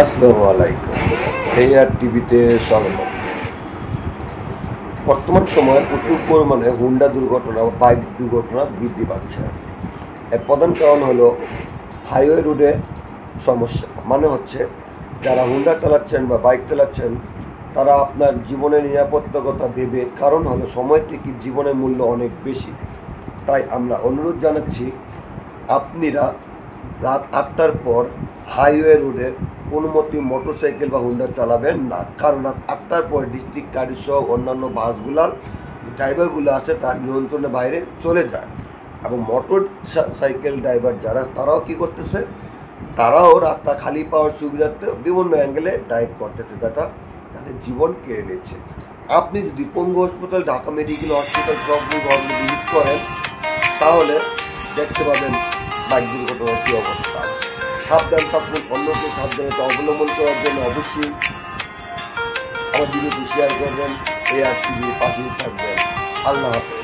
আসসালামু আলাইকুম। আর টিভিতে স্বাগত। বর্তমান সময়ে প্রচুর পরিমাণে হুন্ডা দুর্ঘটনা বা বাইক দুর্ঘটনা বৃদ্ধি পাচ্ছে। এর প্রধান কারণ হলো হাইওয়ে রোডে সমস্যা। মানে হচ্ছে যারা হুন্ডা চালাচ্ছেন বা বাইক চালাচ্ছেন তারা আপনার জীবনের নিরাপত্তার কথা ভেবে, কারণ হলো সময় থেকে জীবনের মূল্য অনেক বেশি। তাই আমরা অনুরোধ জানাচ্ছি আপনারা রাত 8টার পর হাইওয়ে রোডে কোনো মতেই মোটরসাইকেল বা হুন্ডা চালাবেন না, কারণ রাত 8টার পর ডিস্ট্রিক্ট গাড়ি সহ অন্যান্য বাসগুলার ড্রাইভারগুলো আছে তার নিয়ন্ত্রণের বাইরে চলে যায়। এবং মোটর সাইকেল ড্রাইভার যারা তারাও কী করতেছে, তারাও রাস্তা খালি পাওয়ার সুবিধার্থে বিভিন্ন অ্যাঙ্গেলে ড্রাইভ করতেছে, যেটা তাদের জীবন কেড়ে নিচ্ছে। আপনি যদি পঙ্গু হাসপাতাল, ঢাকা মেডিকেল হসপিটাল সবগুলো ভিজিট করেন তাহলে দেখতে পাবেন বাইক দুর্ঘটনার কী অবস্থা। সাবধান থাকুন, অন্যকে সাবধানতা অবলম্বন করার জন্য অবশ্যই আমার ভিডিওটি শেয়ার করবেন। আর টিভির পাশেই থাকবেন। আল্লাহ হাফেজ।